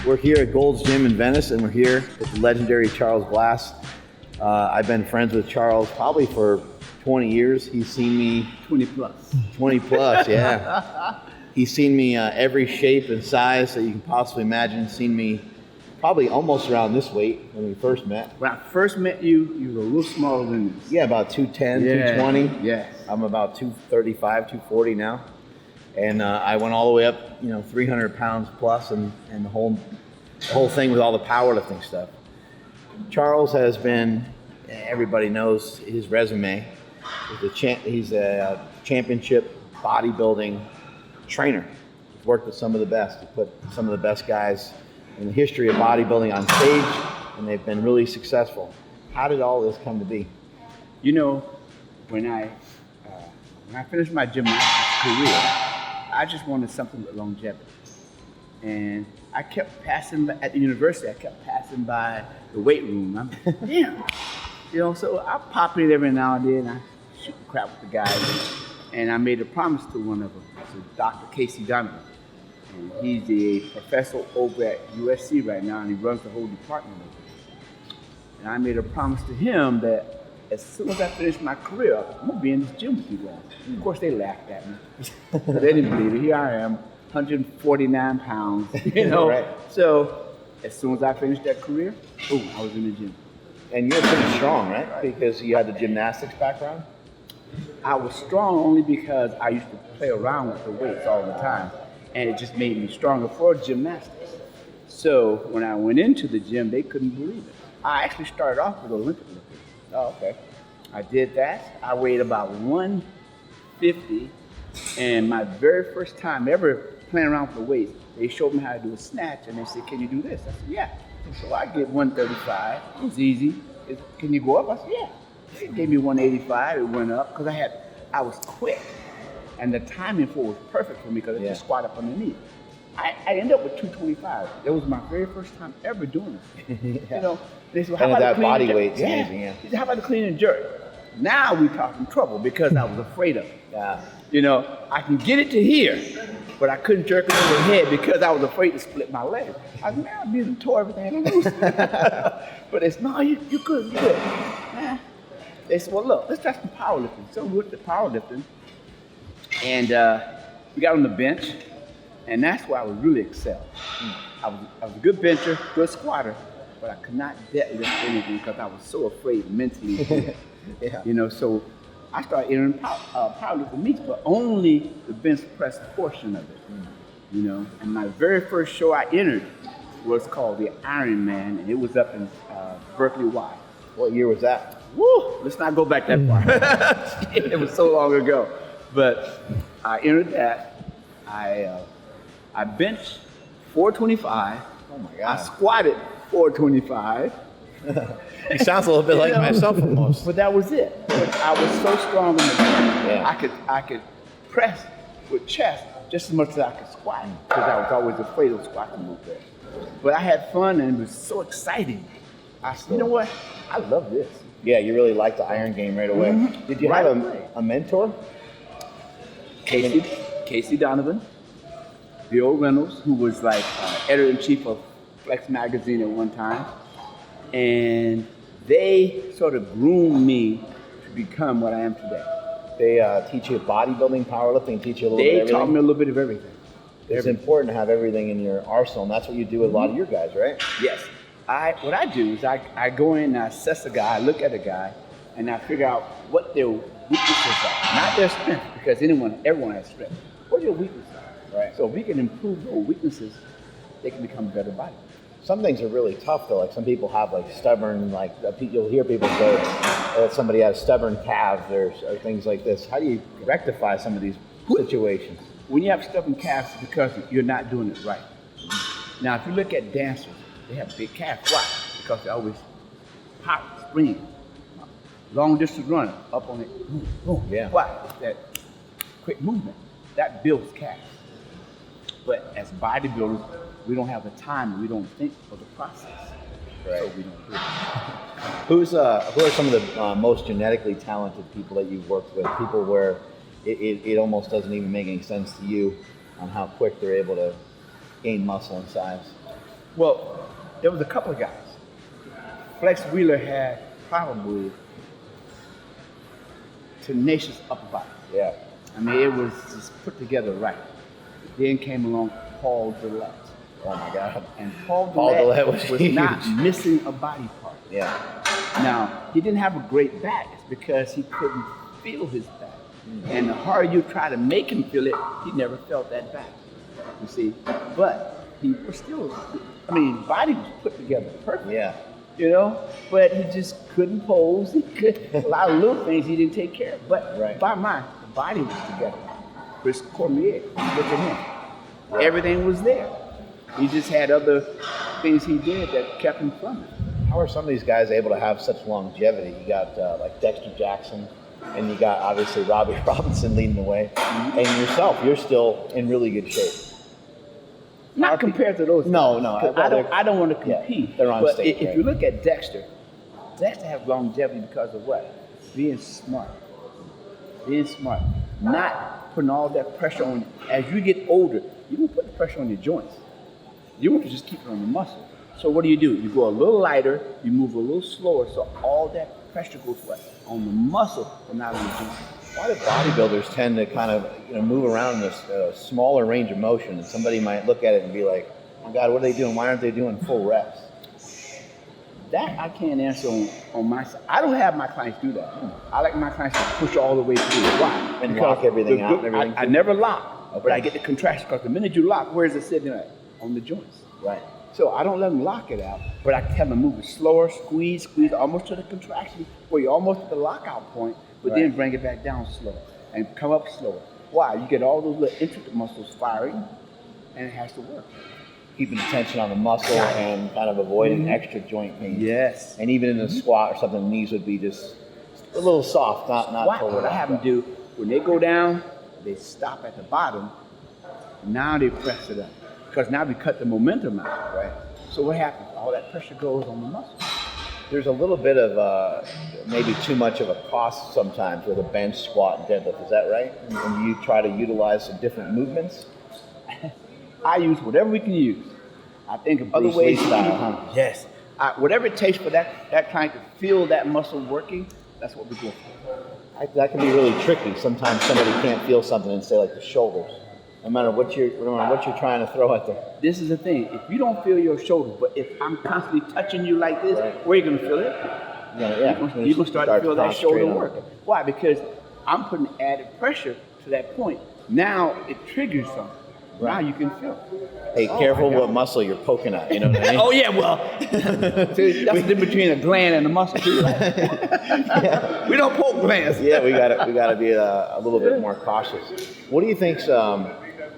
We're here at Gold's Gym in Venice, and we're here with the legendary Charles Glass. I've been friends with Charles probably for 20 years. He's seen me 20 plus. 20 plus, yeah. He's seen me every shape and size that you can possibly imagine. Seen me probably almost around this weight when we first met. When I first met you, you were a little smaller than this. Yeah, about 210, 220. Yes. I'm about 235, 240 now. And I went all the way up, 300 pounds plus, and the whole thing with all the powerlifting stuff. Charles has been, everybody knows his resume. He's a championship bodybuilding trainer. He's worked with some of the best. He put some of the best guys in the history of bodybuilding on stage, and they've been really successful. How did all this come to be? When I finished my gymnastics career, I just wanted something with longevity. And I kept passing, at the university, I kept passing by the weight room. I'm like, damn. So I pop in every now and then. I shoot the crap with the guys. And I made a promise to one of them, to Dr. Casey Donovan. And he's a professor over at USC right now, and he runs the whole department over there. And I made a promise to him that as soon as I finish my career, I'm gonna be in this gym with you guys. Of course, they laughed at me. They didn't believe it. Here I am, 149 pounds, Right. So as soon as I finished that career, boom, I was in the gym. And you're pretty strong, right? Because you had the gymnastics background? I was strong only because I used to play around with the weights all the time, and it just made me stronger for gymnastics. So when I went into the gym, they couldn't believe it. I actually started off with Olympic lifting. Oh, okay. I did that. I weighed about 150, and my very first time ever playing around with the weights, they showed me how to do a snatch, and they said, "Can you do this?" I said, "Yeah." So I get 135. It was easy. Can you go up? I said, "Yeah." They gave me 185. It went up because I was quick, and the timing for it was perfect for me because I just squat up underneath. I ended up with 225. It was my very first time ever doing this. They said, "How about that body weight's amazing, yeah." He said, "How about the clean and jerk?" Now we talking trouble because I was afraid of it. Yeah. I can get it to here, but I couldn't jerk it over the head because I was afraid to split my leg. I said, "Man, I didn't tore everything loose." But it's, "No, you're good, you're good." They said, "Well, look, let's try some powerlifting." So we went to powerlifting, and we got on the bench, and that's where I was really excelled. I was a good bencher, good squatter, but I could not deadlift anything because I was so afraid mentally. So I started entering powerlifting meets, but only the bench press portion of it. And my very first show I entered was called the Iron Man, and it was up in Berkeley, Y. What year was that? Woo! Let's not go back that far. It was so long ago. But I entered that. I benched 425. Oh my I God. squatted 425. He sounds a little bit like myself almost. But that was it. But I was so strong in the bench. Yeah. I could press with chest just as much as I could squat because I was always afraid of squatting like that. But I had fun and it was so exciting. I said, "You know what? I love this." Yeah, you really liked the iron game right away. Mm-hmm. Did you Right have away. a mentor? Casey Donovan, Bill Reynolds, who was like editor-in-chief of Flex magazine at one time, and they sort of groomed me to become what I am today. They teach you bodybuilding, powerlifting, teach you a little bit of They everything? taught me a little bit of everything. It's important to have everything in your arsenal, and that's what you do with a lot of your guys, right? Yes. What I do is I go in and I assess a guy, I look at a guy, and I figure out what their weaknesses are. Not their strength, because everyone has strength. What their weaknesses are. Right. So if we can improve those weaknesses, they can become better bodies. Some things are really tough though. Like some people have like stubborn, you'll hear people say that somebody has stubborn calves or things like this. How do you rectify some of these situations? When you have stubborn calves, it's because you're not doing it right. Now, if you look at dancers, they have big calves. Why? Because they're always power, springing. Long distance runner, up on it, boom, boom. Yeah. Why? It's that quick movement. That builds calves. But as bodybuilders, we don't have the time and we don't think of the process. Right. So we don't do it. Who are some of the most genetically talented people that you've worked with? People where it almost doesn't even make any sense to you on how quick they're able to gain muscle and size. Well, there was a couple of guys. Flex Wheeler had probably tenacious upper body. Yeah. I mean, it was just put together right. Then came along Paul Gillette. Oh my God. And Paul Gillette was was not huge. missing a body part. Yeah. Now, he didn't have a great back. It's because he couldn't feel his back. And the harder you try to make him feel it, he never felt that back. You see? But he was still, I mean, body was put together perfect. Yeah. You know? But he just couldn't pose. He could, a lot of little things he didn't take care of. But bottom line, the body was together. Chris Cormier, look at him. Everything was there. He just had other things he did that kept him from it. How are some of these guys able to have such longevity? You got like Dexter Jackson, and you got obviously Robbie Robinson leading the way, and yourself, you're still in really good shape. Not compared to those. No. I don't want to compete. Yeah, they're on but stage. If you look at Dexter has longevity because of what? Being smart. Being smart. Not putting all that pressure on you. As you get older, you don't put the pressure on your joints. You want to just keep it on the muscle. So what do? You go a little lighter, you move a little slower, so all that pressure goes what? On the muscle, but not on the joint. Why do bodybuilders tend to kind of move around in this smaller range of motion? And somebody might look at it and be like, "Oh God, what are they doing? Why aren't they doing full reps?" That I can't answer on my side. I don't have my clients do that. I like my clients to push all the way through. Why? And lock everything out and everything? I never lock, but I get the contraction because the minute you lock, where is it sitting at? On the joints. Right. So I don't let them lock it out, but I tell them move it slower, squeeze almost to the contraction where you're almost at the lockout point, but then bring it back down slower and come up slower. Why? You get all those little intricate muscles firing, and it has to work. Keeping the tension on the muscle and kind of avoiding extra joint pain. Yes. And even in a squat or something, the knees would be just a little soft, not totally. What I have them do, when they go down, they stop at the bottom, now they press it up. Because now we cut the momentum out, right? So what happens? All that pressure goes on the muscle. There's a little bit of maybe too much of a cost sometimes with a bench, squat, and deadlift. Is that right? And you try to utilize some different movements? I use whatever we can use. I think of other Bruce ways. Lee style, huh? Yes. Whatever it takes for that client to feel that muscle working, that's what we go for. That can be really tricky. Sometimes somebody can't feel something and say like the shoulders. No matter what you're trying to throw at them. This is the thing. If you don't feel your shoulders, but if I'm constantly touching you like this, where are you going to feel it? You're going to start to feel that shoulder working. Why? Because I'm putting added pressure to that point. Now it triggers something. Now you can feel it. Hey, careful what muscle you're poking at. You know what I mean? Oh yeah, well, see, that's the difference between a gland and a muscle too. Right? We don't poke glands. Yeah, we gotta be a little bit more cautious. What do you think's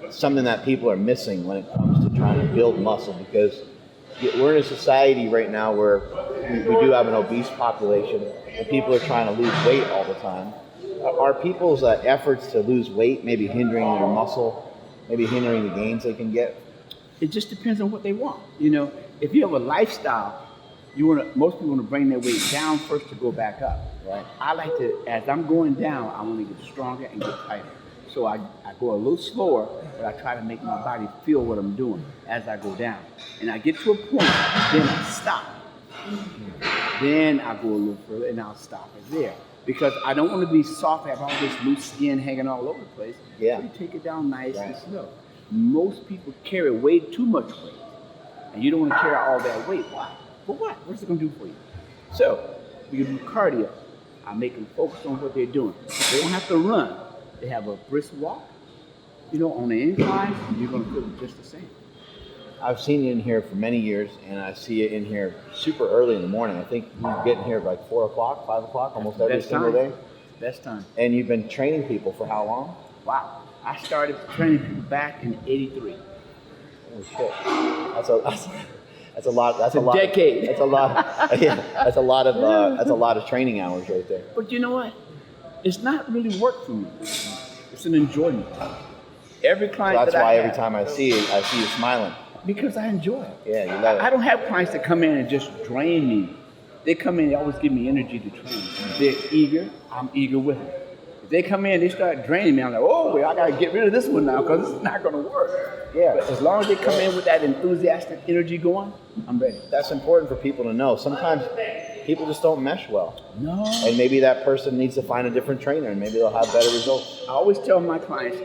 something that people are missing when it comes to trying to build muscle? Because we're in a society right now where we do have an obese population, and people are trying to lose weight all the time. Are people's efforts to lose weight maybe hindering their muscle? Maybe hindering the gains they can get? It just depends on what they want. You know, if you have a lifestyle, most people want to bring their weight down first to go back up. Right. I like to, as I'm going down, I want to get stronger and get tighter. So I go a little slower, but I try to make my body feel what I'm doing as I go down. And I get to a point, then I stop. Then I go a little further and I'll stop it there. Because I don't want to be soft, have all this loose skin hanging all over the place. Yeah. So you take it down nice and slow. Most people carry way too much weight. And you don't want to carry all that weight. Why? For what? What's it going to do for you? So, you do cardio. I make them focus on what they're doing. They don't have to run. They have a brisk walk, on the incline, and you're going to feel just the same. I've seen you in here for many years, and I see you in here super early in the morning. I think you get in here like 4 o'clock, 5 o'clock, almost every single day. Best time. And you've been training people for how long? Wow. I started training people back in '83. Oh shit. That's a lot. That's a lot. Decade. That's a lot. Yeah, that's a lot of training hours right there. But you know what? It's not really work for me. It's an enjoyment. Every client So that's that why I have, every time I see you smiling. because I enjoy it. Yeah, you love it. I don't have clients that come in and just drain me. They come in, they always give me energy to train. They're eager, I'm eager with them. If they come in, they start draining me. I'm like, oh, well, I got to get rid of this one now because it's not going to work. Yeah. But as long as they come in with that enthusiastic energy going, I'm ready. That's important for people to know. Sometimes people just don't mesh well. No. And maybe that person needs to find a different trainer and maybe they'll have better results. I always tell my clients,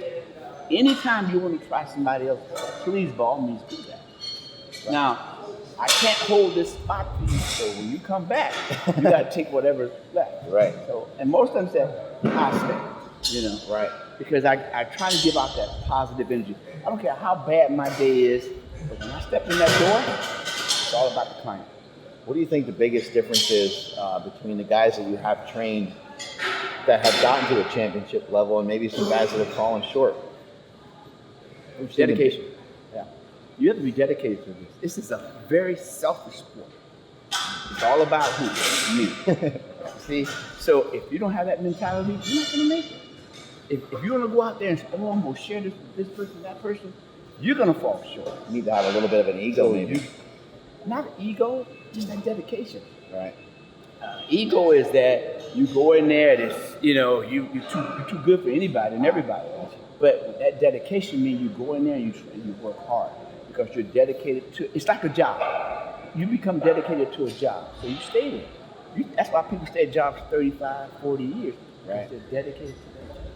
anytime you want to try somebody else, please, by all means, do that. Now, I can't hold this spot for you, so when you come back, you got to take whatever's left. Right. So, and most of them say, I stay, you know. Right. Because I try to give out that positive energy. I don't care how bad my day is, but when I step in that door, it's all about the client. What do you think the biggest difference is between the guys that you have trained that have gotten to a championship level and maybe some guys that have fallen short? Dedication. Yeah. You have to be dedicated to this. This is a very selfish sport. It's all about who? Me. See? So if you don't have that mentality, you're not going to make it. If you're going to go out there and oh, I'm going to share this with this person, that person, you're going to fall short. You need to have a little bit of an ego, maybe. Not ego, just that dedication. Right. Ego is that you go in there and it's, you know, you're too good for anybody and everybody. But that dedication means you go in there and you train, you work hard because you're dedicated to, it's like a job. You become dedicated to a job, so you stay there. That's why people stay at jobs 35, 40 years. Right. They're dedicated to their job.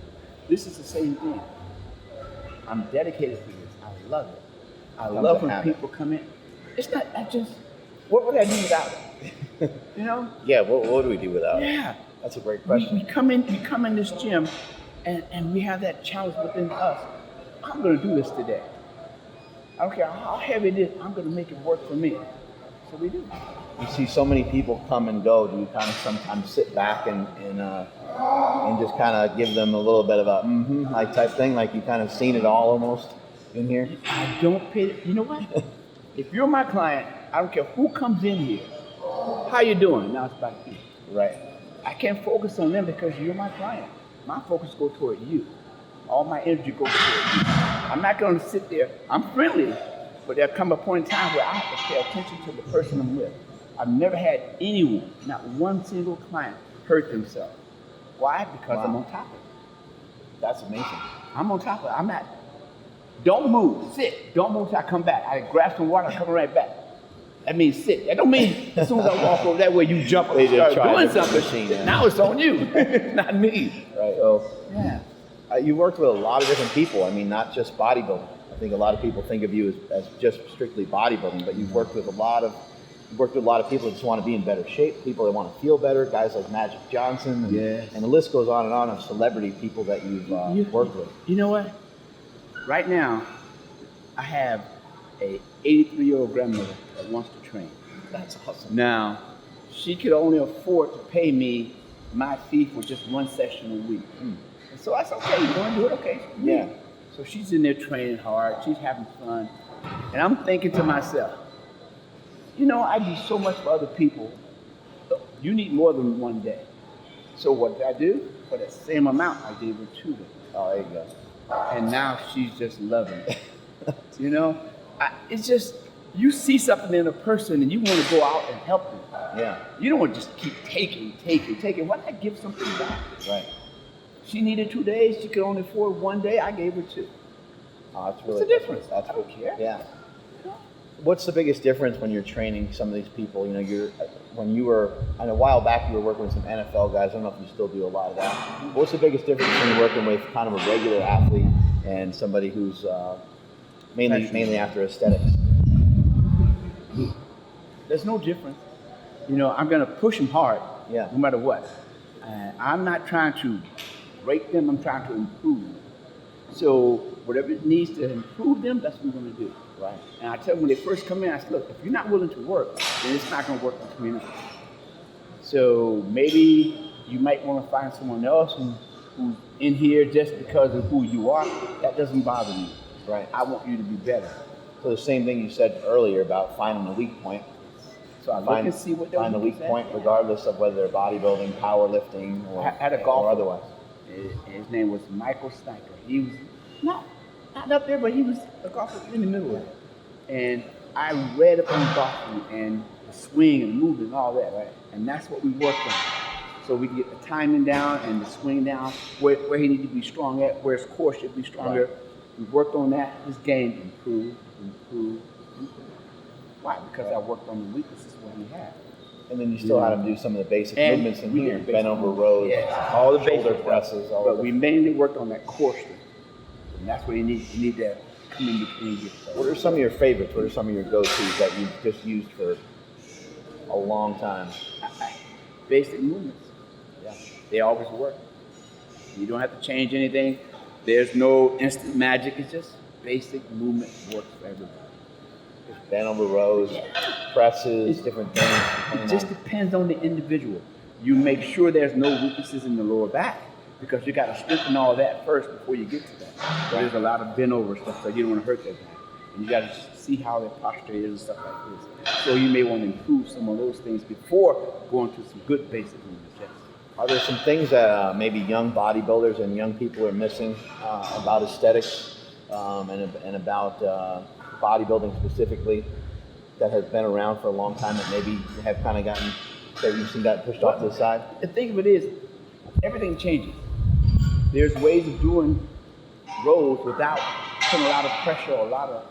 This is the same thing. I'm dedicated to this. I love it. I love when people come in. It's not, what would I do without it? You know? Yeah, what do we do without it? Yeah. That's a great question. We come in this gym and we have that challenge within us. I'm going to do this today. I don't care how heavy it is, I'm going to make it work for me. So we do. You see so many people come and go. Do you kind of sometimes sit back and just kind of give them a little bit of a like type thing, like you kind of seen it all almost in here? I don't pay. You know what? If you're my client, I don't care who comes in here. How you doing? Now it's about you. Right. I can't focus on them because you're my client. My focus goes toward you. All my energy goes toward you. I'm not going to sit there. I'm friendly, but there'll come a point in time where I have to pay attention to the person I'm with. I've never had anyone, not one single client, hurt themselves. Why? Because I'm on top of it. That's amazing. I'm on top of it. I'm not. Don't move. Sit. Don't move till I come back. I grab some water. I come right back. That means sit. That don't mean as soon as I walk over that way, you jump up and start doing something. Machine, yeah. Now it's on you, not me. Right. So Yeah. you worked with a lot of different people. I mean, not just bodybuilding. I think a lot of people think of you as just strictly bodybuilding, but you've worked with a lot of people that just want to be in better shape, people that want to feel better, guys like Magic Johnson, and, and the list goes on of celebrity people that you've worked with. You know what? Right now, I have a 83-year-old grandmother that wants to train. That's awesome. Now, she could only afford to pay me my fee for just one session a week. And so I said, okay, you want to do it? Okay. Yeah. So she's in there training hard. She's having fun. And I'm thinking to myself, you know, I do so much for other people. You need more than one day. So what did I do? For that same amount, I gave her 2 days. Oh, there you go. And now she's just loving it. You know, it's just, you see something in a person and you want to go out and help them. Yeah. You don't want to just keep taking. Why not give something back? Right. She needed 2 days. She could only afford 1 day. I gave her 2. Oh, that's really. What's the difference? That's I don't care. Yeah. What's the biggest difference when you're training some of these people? You know, when you were, I know a while back you were working with some NFL guys. I don't know if you still do a lot of that. What's the biggest difference when you're working with kind of a regular athlete and somebody who's mainly after aesthetics? There's no difference. You know, I'm going to push them hard, no matter what. I'm not trying to break them. I'm trying to improve them. So whatever it needs to improve them, that's what we're going to do. Right. And I tell them when they first come in, I said, look, if you're not willing to work, then it's not going to work between us. So maybe you might want to find someone else who's in here just because of who you are. That doesn't bother me. Right. I want you to be better. So the same thing you said earlier about finding the weak point. So I look and see what they're find the weak point, regardless of whether they're bodybuilding, powerlifting, or, had a golfer, or otherwise. His name was Michael Sniper. He was not up there, but he was a golfer in the middle of it. And I read up on golfing and the swing and movement and all that, right? And that's what we worked on. So we get the timing down and the swing down, where he needs to be strong at, where his core should be stronger. Right. We worked on that. His game improved. Why? Because I worked on the weaknesses what he had. And then you still had him do some of the basic And movements in we here, did bent over rows, all the shoulder basic presses, all but of we the... mainly worked on that core strength. And that's where you need to come in between. What are some of your favorites? What are some of your go-tos that you've just used for a long time? Basic movements. Yeah. They always work. You don't have to change anything. There's no instant magic. It's just basic movement works for everybody. Just bent over rows, presses, different things. It just depends on the individual. You make sure there's no weaknesses in the lower back because you got to strengthen all that first before you get to that. So there's a lot of bent over stuff, so you don't want to hurt their back. And you got to see how their posture is and stuff like this. So you may want to improve some of those things before going to some good basic movements. Yes. Are there some things that maybe young bodybuilders and young people are missing about aesthetics and about bodybuilding specifically that has been around for a long time that maybe have kind of gotten pushed off to the side? The thing of it is, everything changes. There's ways of doing rows without putting a lot of pressure or a lot of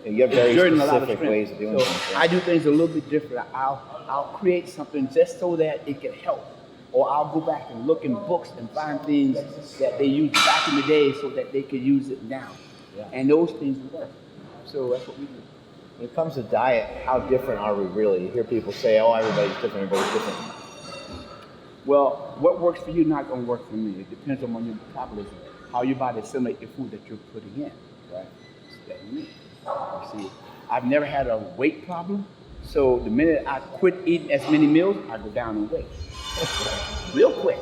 You have very exerting a lot of specific strength. ways of doing So things. I do things a little bit different. I'll create something just so that it can help. Or I'll go back and look in books and find things that they used back in the day so that they could use it now. Yeah. And those things work. So that's what we do. When it comes to diet, how different are we really? You hear people say, oh, everybody's different, everybody's different. Well, what works for you is not going to work for me. It depends on your metabolism, how your body assimilates the food that you're putting in. Right? So that you need. You see, I've never had a weight problem. So the minute I quit eating as many meals, I go down in weight. Real quick.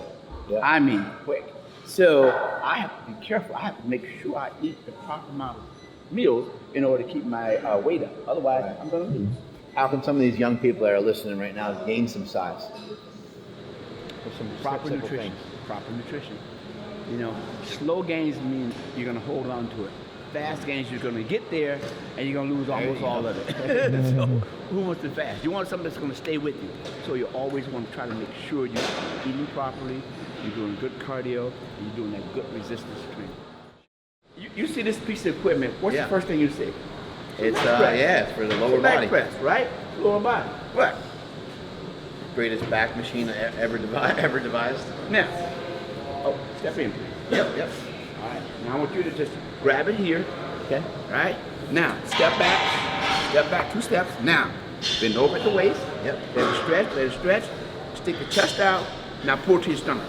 Yeah. I mean quick. So I have to be careful. I have to make sure I eat the proper amount of meals in order to keep my weight up. Otherwise, I'm going to lose. How can some of these young people that are listening right now gain some size? With some Proper simple nutrition. things. Proper nutrition. You know, slow gains mean you're going to hold on to it. Fast gains, you're going to get there and you're going to lose almost all of it. So who wants to fast? You want something that's going to stay with you. So you always want to try to make sure you're eating properly, you're doing good cardio, and you're doing that good resistance training. You see this piece of equipment, what's the first thing you see? It's press. it's for the lower Back body. press, right? Lower body. What? Greatest back machine ever devised. Now, step in, please. Yep. All right, now I want you to just grab it here. Okay. Right? Now, step back 2 steps. Now, bend over at the waist. Yep. Let it stretch, stick the chest out. Now pull to your stomach.